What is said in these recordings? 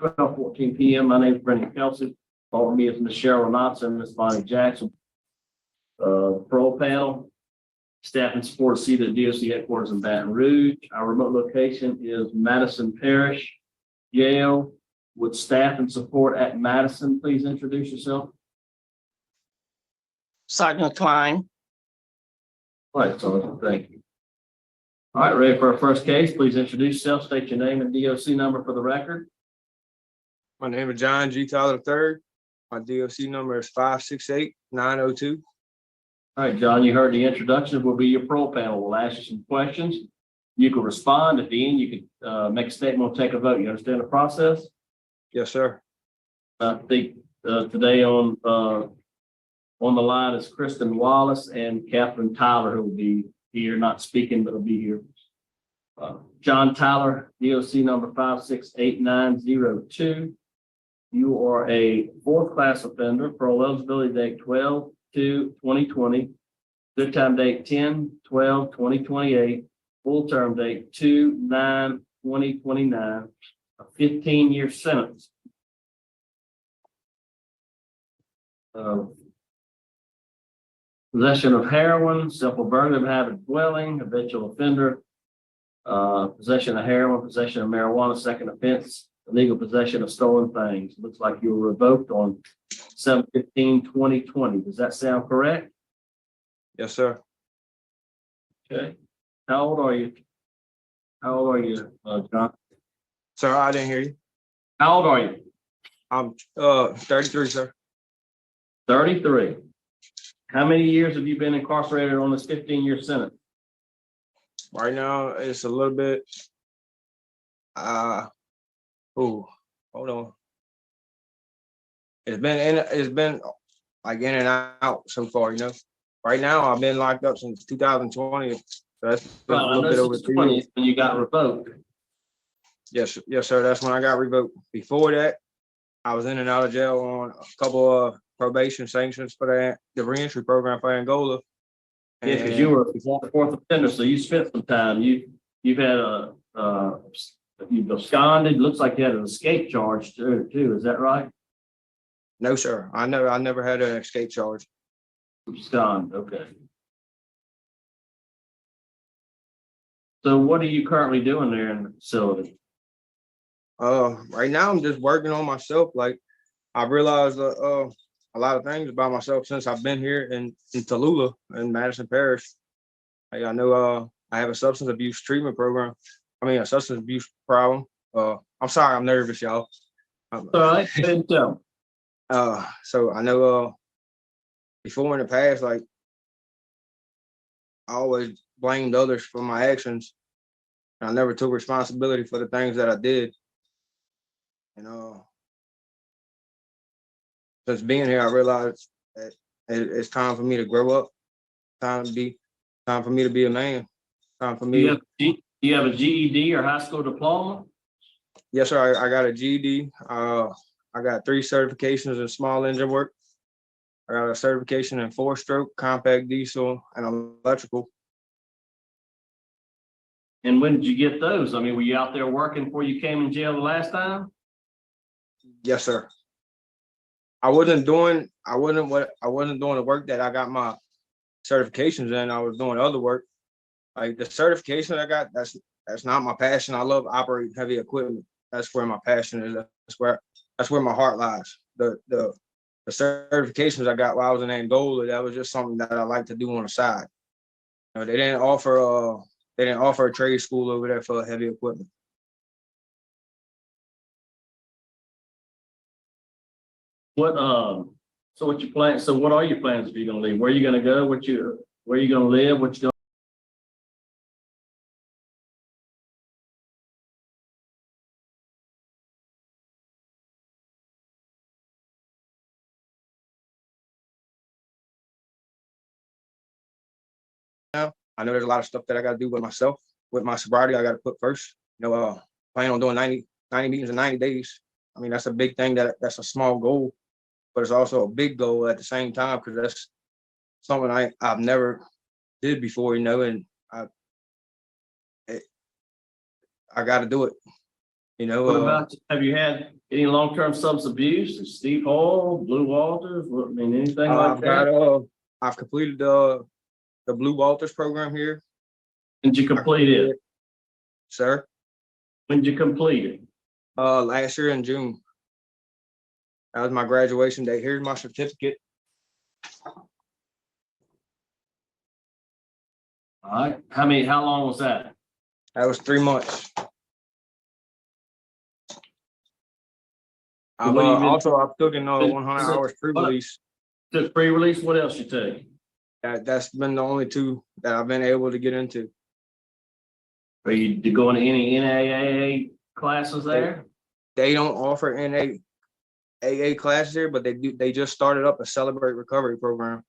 12:14 p.m. My name is Brendan Kelsey. Following me is Ms. Cheryl Knotts and Ms. Bonnie Jackson. Parole panel, staff and support seated at DOC headquarters in Baton Rouge. Our remote location is Madison Parish Jail. Would staff and support at Madison please introduce yourself? Sergeant Klein. All right, Sergeant, thank you. All right, ready for our first case. Please introduce yourself, state your name and DOC number for the record. My name is John G. Tyler III. My DOC number is 568-902. All right, John, you heard the introduction. Will be your parole panel. We'll ask you some questions. You can respond at the end. You can make a statement or take a vote. You understand the process? Yes, sir. I think today on the line is Kristen Wallace and Catherine Tyler, who will be here, not speaking, but will be here. John Tyler, DOC number 568-902. You are a fourth class offender. Parole eligibility date 12/2/2020. Good time date 10/12/2028. Full term date 2/9/2029. A 15-year sentence. Possession of heroin, simple burglary of habit dwelling, habitual offender, possession of heroin, possession of marijuana, second offense, illegal possession of stolen things. Looks like you were revoked on 7/15/2020. Does that sound correct? Yes, sir. Okay. How old are you? John? Sir, I didn't hear you. How old are you? I'm 33, sir. 33. How many years have you been incarcerated on this 15-year sentence? Right now, it's a little bit. Hold on. It's been like in and out so far, you know. Right now, I've been locked up since 2020. So that's a little bit over 3 years. When you got revoked. Yes, sir. That's when I got revoked. Before that, I was in and out of jail on a couple of probation sanctions for the reentry program for Angola. Yeah, because you were a fourth offender, so you spent some time. You've had you've absconded. Looks like you had an escape charge too. Is that right? No, sir. I never had an escape charge. Abscond. Okay. So what are you currently doing there in the facility? Right now I'm just working on myself. Like I realized a lot of things about myself since I've been here in Tallulah in Madison Parish. Like, I know I have a substance abuse treatment program. A substance abuse problem. I'm sorry, I'm nervous, y'all. All right, good job. So I know before in the past, like I always blamed others for my actions. And I never took responsibility for the things that I did. And since being here, I realized that it's time for me to grow up. Time for me to be a man. Time for me. Do you have a GED or high school diploma? Yes, sir. I got a GED. I got 3 certifications in small engine work. I got a certification in 4-stroke, compact diesel, and electrical. And when did you get those? Were you out there working before you came in jail the last time? Yes, sir. I wasn't doing the work that I got my certifications in. I was doing other work. Like the certification I got, that's not my passion. I love operating heavy equipment. That's where my passion is. That's where my heart lies. The certifications I got while I was in Angola, that was just something that I like to do on the side. They didn't offer a trade school over there for heavy equipment. So what you plan? So what are your plans if you're going to leave? Where are you going to go? Where are you going to live? What you going? Now I know there's a lot of stuff that I got to do with myself, with my sobriety. I got to put first. Plan on doing 90 meetings in 90 days. That's a big thing. That's a small goal, but it's also a big goal at the same time because that's something I've never did before, and I got to do it. You know, What about, have you had any long-term substance abuse? Steve Hall, Blue Walters, I mean, anything like I've that? got I've completed the Blue Walters program here. Did you I complete completed it? sir. When did you complete it? Last year in June. That was my graduation day. Here's my certificate. All right, how long was that? That was 3 months. I've What have you been- also I've taken 100 hours pre-release. Took pre-release, what else you take? That's been the only 2 that I've been able to get into. Are you going to any NAAA classes there? They don't offer NAAA classes here, but they do. They just started up a Celebrate Recovery program.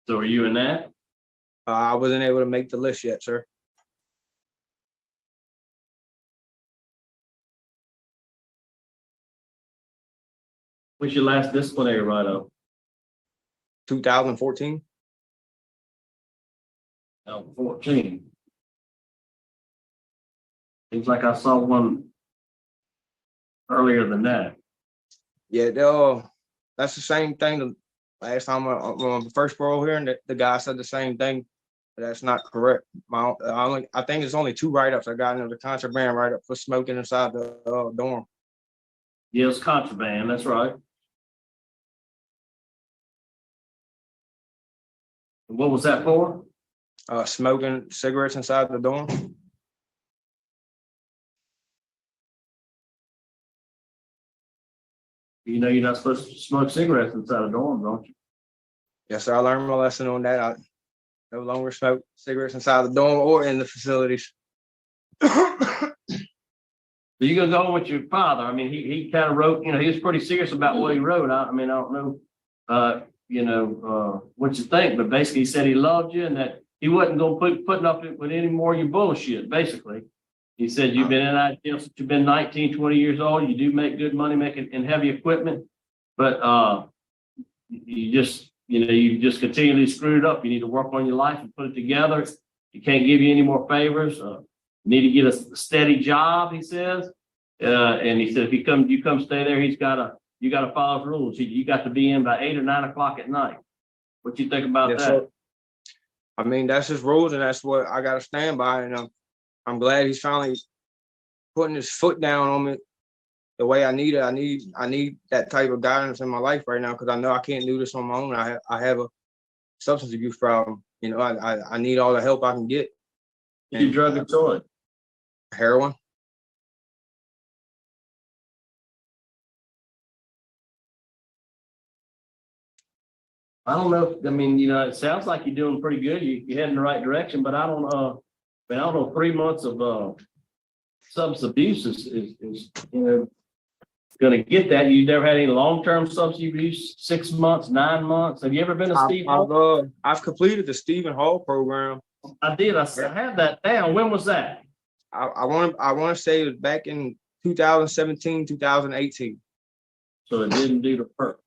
So are you in that? I wasn't able to make the list yet, sir. When's your last disciplinary write-up? 2014. 14. Seems like I saw one earlier than that. Yeah, that's the same thing. The last time on the first parole here, and the guy said the same thing. But that's not correct. I think it's only 2 write-ups I got into the contraband write-up for smoking inside the dorm. Yeah, it's contraband, that's right. What was that for? Smoking cigarettes inside the dorm. You know you're not supposed to smoke cigarettes inside a dorm, don't you? Yes, sir. I learned my lesson on that. I no longer smoke cigarettes inside the dorm or in the facilities. So you gonna go with your father? I mean, he kind of wrote, he was pretty serious about what he wrote. I mean, I don't know, what you think, but basically he said he loved you and that he wasn't gonna putting up with any more of your bullshit, basically. He said, you've been in that jail since you've been 19, 20 years old. You do make good money making in heavy equipment, but you just continually screwed up. You need to work on your life and put it together. You can't give you any more favors. You need to get a steady job, he says. And he said, if you come stay there, you gotta follow his rules. You got to be in by 8 or 9 o'clock at night. What you think about Yes, that? sir. I mean, that's his rules, and that's what I gotta stand by. And I'm glad he's finally putting his foot down on me the way I need it. I need that type of guidance in my life right now because I know I can't do this on my own. I have a substance abuse problem. I need all the help I can get. You drug of choice. Heroin. I don't know. I mean, it sounds like you're doing pretty good. You're heading in the right direction, but I don't know. I don't know. 3 months of substance abuse is going to get that. You never had any long-term substance abuse? 6 months, 9 months? Have you ever been to Steve Hall? I've completed the Stephen Hall program. I did. I have that down. When was that? I want to say it was back in 2017, 2018. So it didn't do the perk.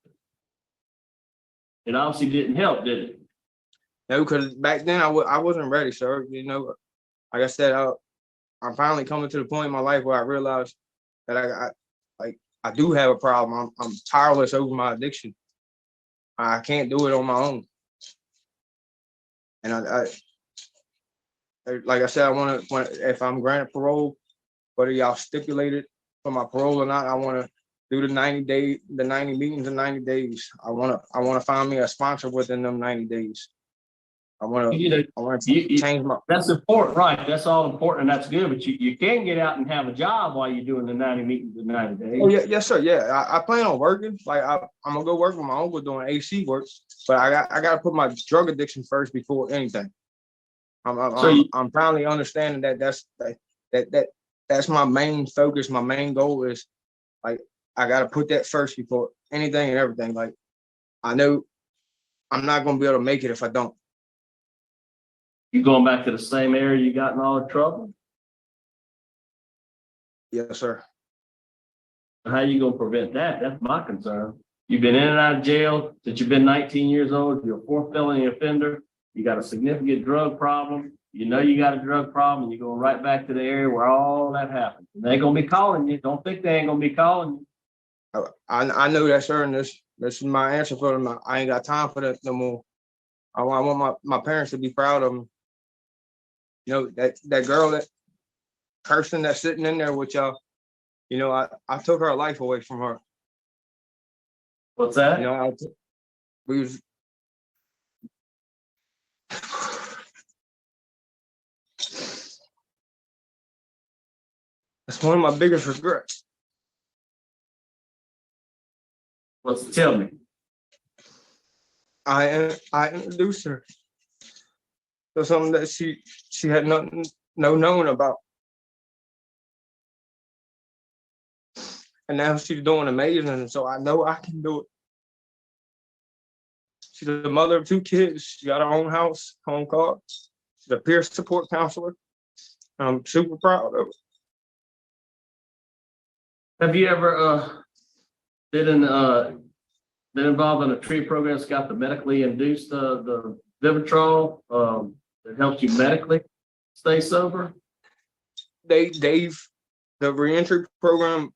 It obviously didn't help, did it? No, because back then I wasn't ready, sir. Like I said, I'm finally coming to the point in my life where I realized that I do have a problem. I'm tireless over my addiction. I can't do it on my own. And I like I said, I want to, if I'm granted parole, whether y'all stipulated for my parole or not, I want to do the 90 meetings in 90 days. I want to find me a sponsor within them 90 days. I want to change my. That's important, right? That's all important, and that's good. But you can get out and have a job while you're doing the 90 meetings in 90 days. Oh yeah, yes sir. Yeah, I plan on working. Like I'm gonna go work with my uncle doing AC work, but I got to put my drug addiction first before anything. I'm finally understanding that's my main focus. My main goal is like I got to put that first before anything and everything. Like I know I'm not gonna be able to make it if I don't. You going back to the same area you got in all the trouble? Yes, sir. How you gonna prevent that? That's my concern. You've been in and out of jail since you've been 19 years old. You're a 4th felony offender. You got a significant drug problem. you know you got a drug problem, and you're going right back to the area where all that happened. And they're gonna be calling you. Don't think they ain't gonna be calling you. I know that, sir, and this is my answer for them. I ain't got time for that no more. I want my parents to be proud of me. You know, that girl, that person that's sitting in there with y'all, you know, I took her life away from her. What's that? You know, we was that's one of my biggest regrets. Tell me. I introduced her to something that she had nothing known about. And now she's doing amazing. And so I know I can do it. She's the mother of 2 kids. She got her own house, home car. She's a peer support counselor. I'm super proud of her. Have you ever been involved in a treatment program that's got the medically induced the Vivitrol that helps you medically stay sober? The reentry program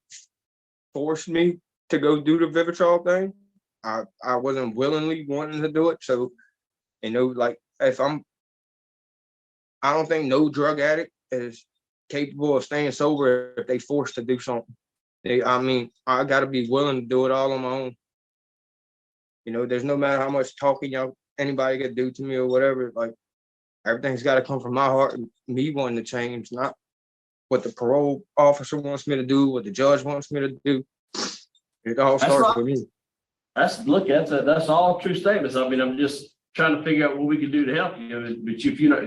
forced me to go do the Vivitrol thing. I wasn't willingly wanting to do it. So, you know, like I don't think no drug addict is capable of staying sober if they forced to do something. I got to be willing to do it all on my own. You know, there's no matter how much talking anybody could do to me or whatever. Like everything's got to come from my heart and me wanting to change, not what the parole officer wants me to do, what the judge wants me to do. It all starts with me. That's all true statements. I mean, I'm just trying to figure out what we can do to help you. But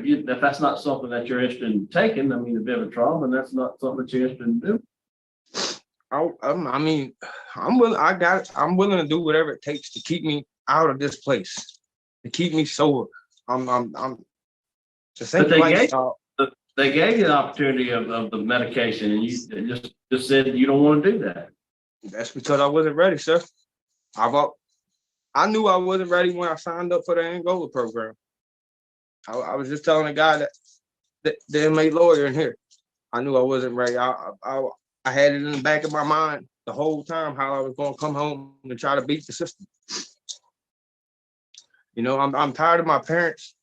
if that's not something that you're interested in taking, I mean, the Vivitrol, then that's not something that you're interested in doing. I'm willing to do whatever it takes to keep me out of this place, to keep me sober. They gave you the opportunity of the medication, and you just said you don't want to do that. That's because I wasn't ready, sir. I knew I wasn't ready when I signed up for the Angola program. I was just telling the guy that the inmate lawyer in here. I knew I wasn't ready. I had it in the back of my mind the whole time how I was going to come home and try to beat the system. You know, I'm tired of my parents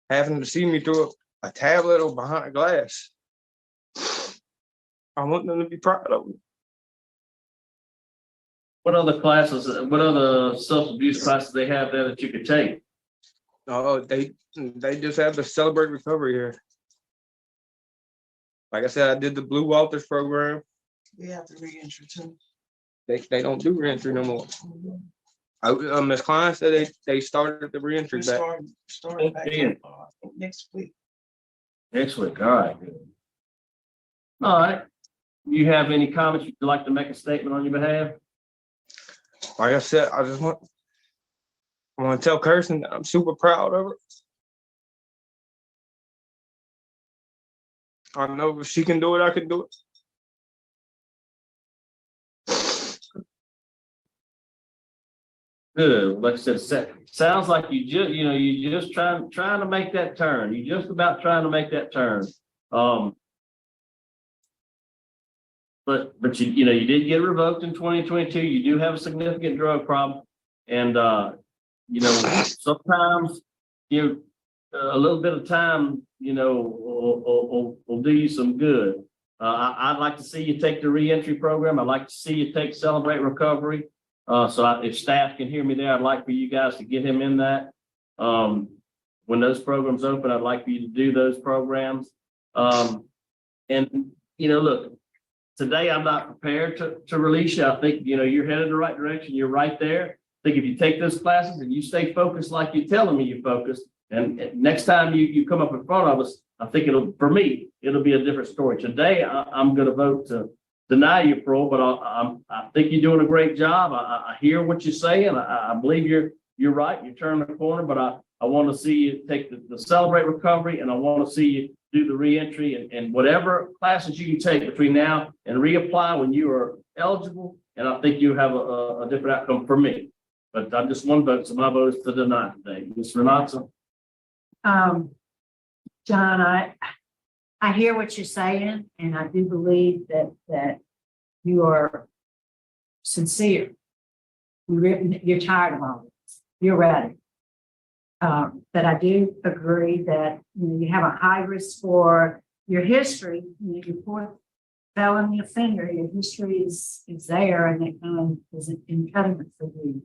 having to see me through a tablet or behind glass. I want them to be proud of me. What other substance abuse classes they have there that you could take? They just have the Celebrate Recovery here. Like I said, I did the Blue Walters program. We have to reentry too. They don't do reentry no more. Ms. Klein said they started the reentry back. Starting back next week. Next week, all right. All right. You have any comments you'd like to make a statement on your behalf? Like I said, I want to tell Kirsten that I'm super proud of her. I know if she can do it, I can do it. Good. Like I said, sounds like you're just trying to make that turn. You're just about trying to make that turn. But you did get revoked in 2022. You do have a significant drug problem, and sometimes a little bit of time will do you some good. I'd like to see you take the reentry program. I'd like to see you take Celebrate Recovery. If staff can hear me there, I'd like for you guys to get him in that. When those programs open, I'd like for you to do those programs. Look, today I'm not prepared to release you. I think, you're headed in the right direction. You're right there. I think if you take those classes and you stay focused like you're telling me you're focused, and next time you come up in front of us, I think it'll be a different story. Today, I'm going to vote to deny you parole, but I think you're doing a great job. I hear what you're saying. I believe you're right. You're turning the corner, but I want to see you take the Celebrate Recovery, and I want to see you do the reentry and whatever classes you can take between now and reapply when you are eligible. And I think you have a different outcome for me. But I'm just one vote, so my vote is to deny today. Ms. Renata? John, I hear what you're saying, and I do believe that you are sincere. You're tired of all this. You're ready. But I do agree that you have a high risk for your history. Your poor felony offender, your history is there, and it kind of is an impediment for you.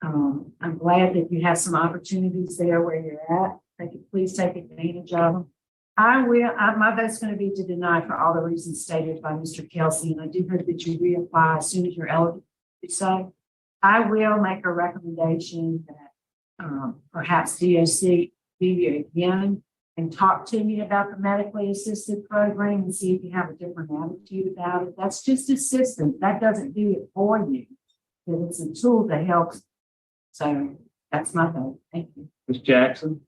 I'm glad that you have some opportunities there where you're at. Please take advantage of them. My vote's going to be to deny for all the reasons stated by Mr. Kelsey, and I do hope that you reapply as soon as you're eligible to so. I will make a recommendation that perhaps DOC be again and talk to me about the medically assisted program and see if you have a different attitude about it. That's just assistance. That doesn't do it for you. But it's a tool that helps. So that's my vote. Thank you. Ms. Jackson?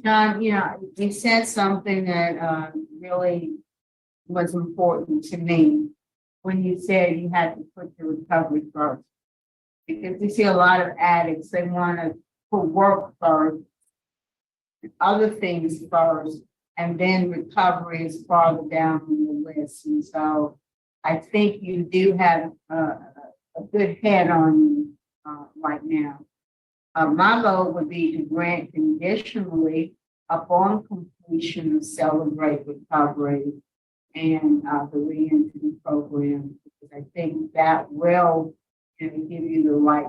John, you said something that really was important to me when you said you had to put the recovery first. Because we see a lot of addicts, they want to put work first, other things first, and then recovery is farther down on the list. And so I think you do have a good head on you right now. My vote would be to grant conditionally upon completion of Celebrate Recovery and the reentry program, because I think that will give you the right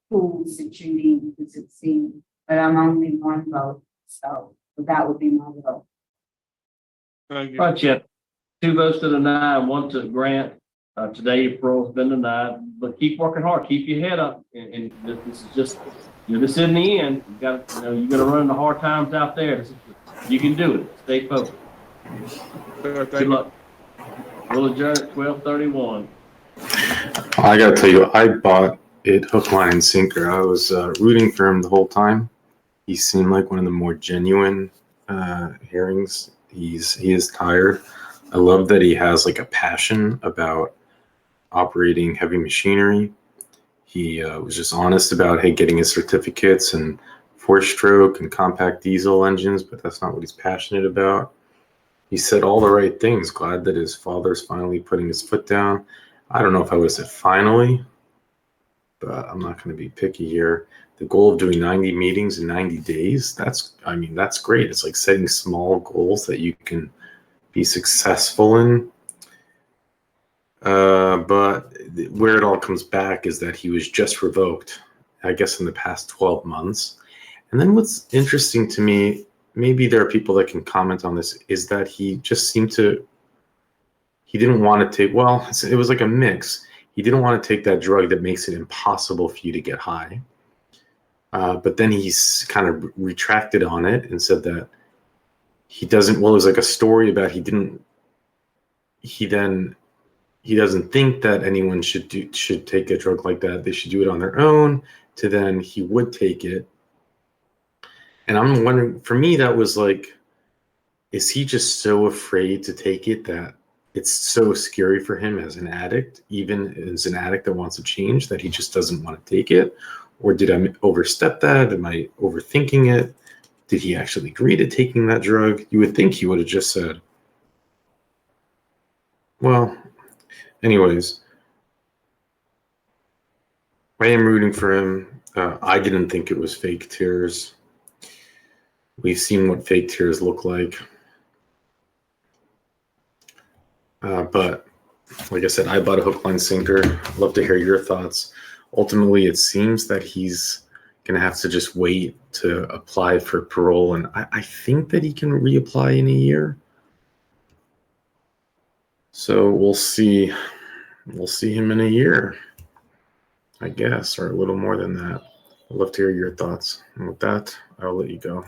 tools that you need to succeed. But I'm only one vote, so that would be my vote. Right, Chip. 2 votes to deny, 1 to grant. Today, your parole's been denied, but keep working hard. Keep your head up. And this is just, this isn't the end. You got, you're gonna run into hard times out there. You can do it. Stay focused. Good luck. We'll adjourn at 12:31. I gotta tell you, I bought it hook, line, and sinker. I was rooting for him the whole time. He seemed like one of the more genuine hearings. He is tired. I love that he has like a passion about operating heavy machinery. He was just honest about, hey, getting his certificates and 4-stroke and compact diesel engines, but that's not what he's passionate about. He said all the right things. Glad that his father's finally putting his foot down. I don't know if I would have said finally, but I'm not going to be picky here. The goal of doing 90 meetings in 90 days, that's great. It's like setting small goals that you can be successful in. But where it all comes back is that he was just revoked, I guess, in the past 12 months. And then what's interesting to me, maybe there are people that can comment on this, is that he just seemed to, he didn't want to take, well, it was like a mix. He didn't want to take that drug that makes it impossible for you to get high. But then he's kind of retracted on it and said that he doesn't, well, it was like a story about he doesn't think that anyone should take a drug like that. They should do it on their own. To then he would take it. And I'm wondering, for me, that was like, is he just so afraid to take it that it's so scary for him as an addict, even as an addict that wants to change, that he just doesn't want to take it? Or did I overstep that? Am I overthinking it? Did he actually agree to taking that drug? You would think he would have just said, well, anyways, I am rooting for him. I didn't think it was fake tears. We've seen what fake tears look like. But like I said, I bought a hook, line, sinker. I'd love to hear your thoughts. Ultimately, it seems that he's going to have to just wait to apply for parole. And I think that he can reapply in a year. So we'll see. We'll see him in a year, I guess, or a little more than that. I'd love to hear your thoughts. And with that, I'll let you go.